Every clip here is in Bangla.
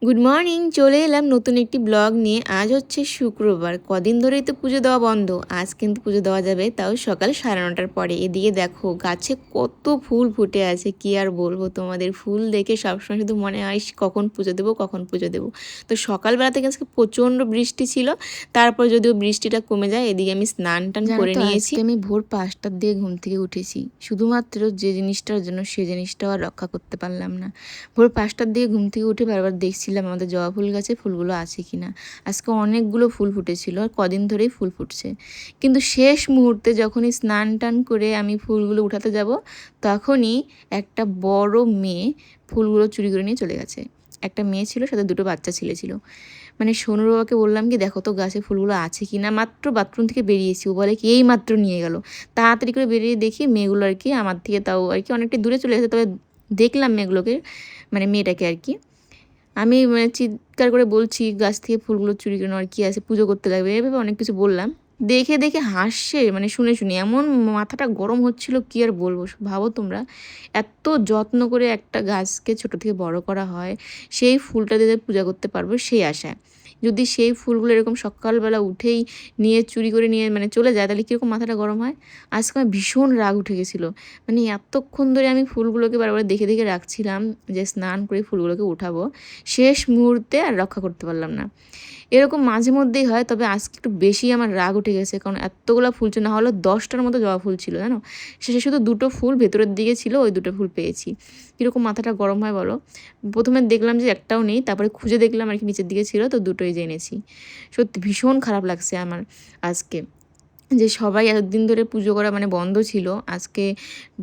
গুড মর্নিং, চলে এলাম নতুন একটি ব্লগ নিয়ে। আজ হচ্ছে শুক্রবার, কদিন ধরেই তো পুজো দেওয়া বন্ধ। আজ কিন্তু পুজো দেওয়া যাবে, তাও সকাল 9:30টার পরে। এদিকে দেখো গাছে কত ফুল ফুটে আছে, কি আর বলবো তোমাদের। ফুল দেখে সবসময় শুধু মনে হয় কখন পুজো দেবো, কখন পুজো দেবো। তো সকালবেলা থেকে আজকে প্রচণ্ড বৃষ্টি ছিল, তারপর যদিও বৃষ্টিটা কমে যায়। এদিকে আমি স্নান টান করে নিয়েছি। আমি ভোর 5টার দিকে ঘুম থেকে উঠেছি, শুধুমাত্র যে জিনিসটার জন্য সে জিনিসটাও আর রক্ষা করতে পারলাম না। ভোর 5টার দিকে ঘুম থেকে উঠে বারবার দেখছিলাম আমাদের জবা ফুল গাছে ফুলগুলো আছে কি না। আজকে অনেকগুলো ফুল ফুটেছিল, আর কদিন ধরেই ফুল ফুটছে। কিন্তু শেষ মুহূর্তে যখনই স্নান টান করে আমি ফুলগুলো উঠাতে যাব, তখনই একটা বড় মেয়ে ফুলগুলো চুরি করে নিয়ে চলে গেছে। একটা মেয়ে ছিল, সাথে দুটো বাচ্চা ছেলে ছিল। মানে সোনুর বাবাকে বললাম কি দেখো তো গাছে ফুলগুলো আছে কি না, মাত্র বাথরুম থেকে বেরিয়েছি, ও বলে কি এই মাত্র নিয়ে গেল। তাড়াতাড়ি করে বেরিয়ে দেখি মেয়েগুলো আর কি আমার থেকে তাও আর কি অনেকটা দূরে চলে গেছে। তবে দেখলাম মেয়েগুলোকে, মানে মেয়েটাকে আর কি। আমি মানে চিৎকার করে বলছি গাছ থেকে ফুলগুলো চুরি করে আর কি আছে, পুজো করতে লাগবে, এভাবে অনেক কিছু বললাম। দেখে দেখে হাসছে, মানে শুনে শুনে এমন মাথাটা গরম হচ্ছিল কি আর বলবো। ভাবো তোমরা, এত যত্ন করে একটা গাছকে ছোট থেকে বড় করা হয়, সেই ফুলটা দিয়ে পূজা করতে পারবো সেই আশায়, যদি সেই ফুলগুলো এরকম সকালবেলা উঠেই নিয়ে চুরি করে নিয়ে মানে চলে যায়, তাহলে কীরকম মাথাটা গরম হয়। আজকে আমার ভীষণ রাগ উঠে গেছিলো। মানে এতক্ষণ ধরে আমি ফুলগুলোকে বারবার দেখে দেখে রাখছিলাম যে স্নান করে ফুলগুলোকে উঠাবো, শেষ মুহূর্তে আর রক্ষা করতে পারলাম না। এরকম মাঝে মধ্যেই হয়, তবে আজকে একটু বেশি আমার রাগ উঠে গেছে, কারণ এতগুলো ফুল ছিল, না হলো 10টার মতো জবা ফুল ছিল জানো। শেষে শুধু দুটো ফুল ভেতরের দিকে ছিল, ওই দুটো ফুল পেয়েছি। কীরকম মাথাটা গরম হয় বলো। প্রথমে দেখলাম যে একটাও নেই, তারপরে খুঁজে দেখলাম আর কি নিচের দিকে ছিল, তো দুটোই জেনেছি। সত্যি ভীষণ খারাপ লাগছে আমার আজকে, যে সবাই এতদিন ধরে পুজো করা মানে বন্ধ ছিল, আজকে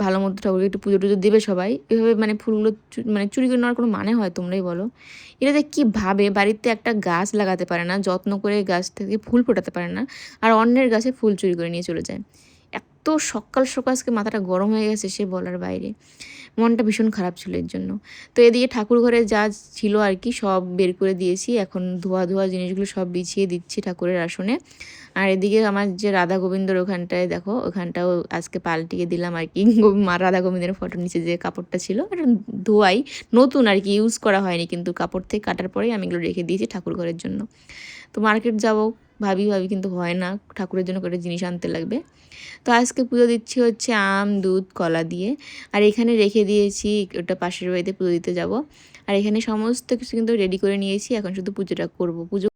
ভালো মতো ঠাকুরকে একটু পুজো টুজো দেবে সবাই, এভাবে মানে ফুলগুলো মানে চুরি করে নেওয়ার কোনো মানে হয় তোমরাই বলো। এটা যে কী ভাবে বাড়িতে একটা গাছ লাগাতে পারে না, যত্ন করে গাছ থেকে ফুল ফোটাতে পারে না, আর অন্যের গাছে ফুল চুরি করে নিয়ে চলে যায়। এত সকাল সকাল আজকে মাথাটা গরম হয়ে গেছে সে বলার বাইরে। মনটা ভীষণ খারাপ ছিল এর জন্য। তো এদিকে ঠাকুর ঘরে যা ছিল আর কি সব বের করে দিয়েছি, এখন ধোয়া ধোয়া জিনিসগুলো সব বিছিয়ে দিচ্ছি ঠাকুরের আসনে। আর এদিকে আমার যে রাধা গোবিন্দর ওখানটায় দেখো, ওখানটাও আজকে পাল্টিয়ে দিলাম আর কি। মা রাধা গোবিন্দের ফটোর নিচে যে কাপড়টা ছিল এটা ধোয়াই, নতুন আর কি, ইউজ করা হয়নি, কিন্তু কাপড় থেকে কাটার পরেই আমি এগুলো রেখে দিয়েছি ঠাকুর ঘরের জন্য। তো মার্কেট যাবো ভাবি ভাবি, কিন্তু হয় না, ঠাকুরের জন্য করে জিনিস আনতে লাগবে। তো আজকে পুজো দিচ্ছি হচ্ছে আম দুধ কলা দিয়ে। আর এখানে রেখে দিয়েছি, ওটা পাশের বাড়িতে পুজো দিতে যাব। আর এখানে সমস্ত কিছু কিন্তু রেডি করে নিয়েছি, এখন শুধু পুজোটা করবো। পুজো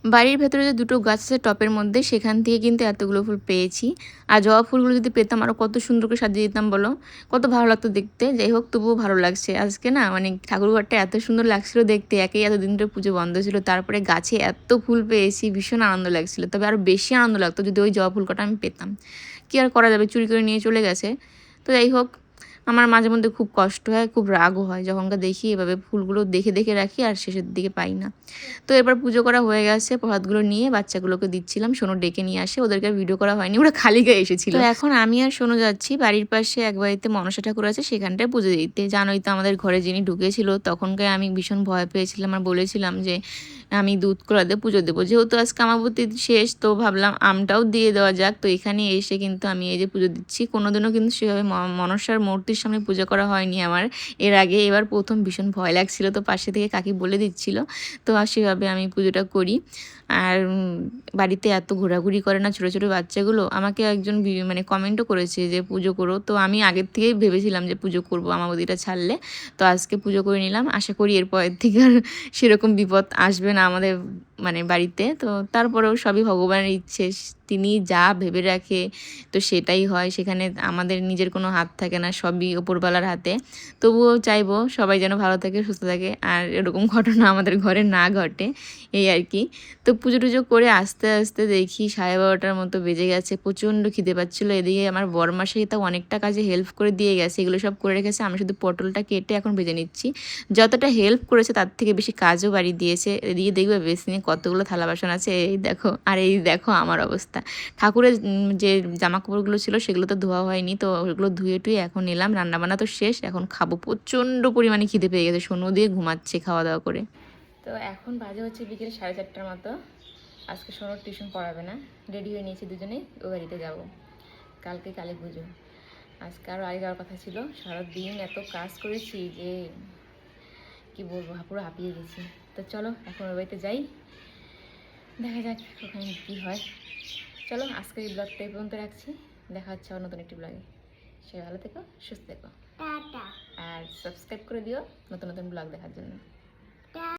বাড়ির ভেতরে যে দুটো গাছ আছে টপের মধ্যে, সেখান থেকে কিন্তু এতগুলো ফুল পেয়েছি। আর জবা ফুলগুলো যদি পেতাম আরও কত সুন্দর করে সাজিয়ে দিতাম বলো, কত ভালো লাগতো দেখতে। যাই হোক, তবুও ভালো লাগছে আজকে না, মানে ঠাকুরঘরটা এত সুন্দর লাগছিল দেখতে। একেই এতদিন ধরে পুজো বন্ধ ছিল, তারপরে গাছে এত ফুল পেয়েছি, ভীষণ আনন্দ লাগছিল। তবে আরও বেশি আনন্দ লাগতো যদি ওই জবা ফুল কটা আমি পেতাম। কী আর করা যাবে, চুরি করে নিয়ে চলে গেছে। তো যাই হোক, আমার মাঝে মধ্যে খুব কষ্ট হয়, খুব রাগও হয় যখনকার দেখি এভাবে ফুলগুলো দেখে দেখে রাখি আর শেষের দিকে পাই না। তো এবার পুজো করা হয়ে গেছে, প্রসাদগুলো নিয়ে বাচ্চাগুলোকে দিচ্ছিলাম। সোনু ডেকে নিয়ে আসে, ওদেরকে আর ভিডিও করা হয়নি, ওরা খালি গায়ে এসেছিল। তো এখন আমি আর সোনু যাচ্ছি বাড়ির পাশে এক বাড়িতে মনসা ঠাকুর আছে, সেখানটায় পুজো দিতে। জানোই তো আমাদের ঘরে যিনি ঢুকেছিল তখনকার আমি ভীষণ ভয় পেয়েছিলাম আর বলেছিলাম যে আমি দুধ কলা দিয়ে পুজো দেবো। যেহেতু আজকে আমাবতী শেষ, তো ভাবলাম আমটাও দিয়ে দেওয়া যাক। তো এখানে এসে কিন্তু আমি এই যে পুজো দিচ্ছি, কোনোদিনও কিন্তু সেভাবে মনসার মূর্তির সামনে পুজো করা হয়নি আমার এর আগে। এবার প্রথম ভীষণ ভয় লাগছিল, তো পাশে থেকে কাকি বলে দিচ্ছিল, তো আর সেভাবে আমি পুজোটা করি। আর বাড়িতে এত ঘোরাঘুরি করে না ছোটো ছোটো বাচ্চাগুলো, আমাকে একজন মানে কমেন্টও করেছে যে পুজো করো। তো আমি আগের থেকেই ভেবেছিলাম যে পুজো করবো আমাবতীটা ছাড়লে, তো আজকে পুজো করে নিলাম। আশা করি এরপরের থেকে আর সেরকম বিপদ আসবে না আমাদের মানে বাড়িতে। তো তারপরেও সবই ভগবানের ইচ্ছে, তিনি যা ভেবে রাখে তো সেটাই হয়, সেখানে আমাদের নিজের কোনো হাত থাকে না, সবই ওপরওয়ালার হাতে। তবুও চাইবো সবাই যেন ভালো থাকে, সুস্থ থাকে, আর এরকম ঘটনা আমাদের ঘরে না ঘটে, এই আর কি। তো পুজো টুজো করে আস্তে আস্তে দেখি 12:30টার মতো বেজে গেছে, প্রচণ্ড খিদে পাচ্ছিলো। এদিকে আমার বরমাসাই তাও অনেকটা কাজে হেল্প করে দিয়ে গেছে, এগুলো সব করে রেখেছে, আমি শুধু পটলটা কেটে এখন ভেজে নিচ্ছি। যতটা হেল্প করেছে তার থেকে বেশি কাজও বাড়িয়ে দিয়েছে। এদিকে দেখবে বেসিনে কতগুলো থালা বাসন আছে, এই দেখো, আর এই দেখো আমার অবস্থা। ঠাকুরের যে জামা কাপড়গুলো ছিল সেগুলো তো ধোয়া হয়নি, তো ওগুলো ধুয়ে টুয়ে এখন এলাম। রান্নাবান্না তো শেষ, এখন খাবো। প্রচণ্ড পরিমাণে খিদে পেয়ে গেছে, সোনু দিয়ে ঘুমাচ্ছে খাওয়া দাওয়া করে। তো এখন বাজে হচ্ছে বিকেল 4:30টার মতো। আজকে সোনুর টিউশন পড়াবে না, রেডি হয়ে নিয়েছি দুজনেই, ও বাড়িতে যাবো। কালকে কালী পুজো, আজকে আরও আগে যাওয়ার কথা ছিল। সারাদিন এত কাজ করেছি যে কি বলবো, পুরো হাঁপিয়ে গেছি। তো চলো এখন ওই বাড়িতে যাই, দেখা যাক ওখানে কী হয়। চলো আজকে এই ব্লগটা এই পর্যন্ত রাখছি, দেখা হচ্ছে আবার নতুন একটি ব্লগে। সে ভালো থেকো, সুস্থ থেকো, আর সাবস্ক্রাইব করে দিও নতুন নতুন ব্লগ দেখার জন্য।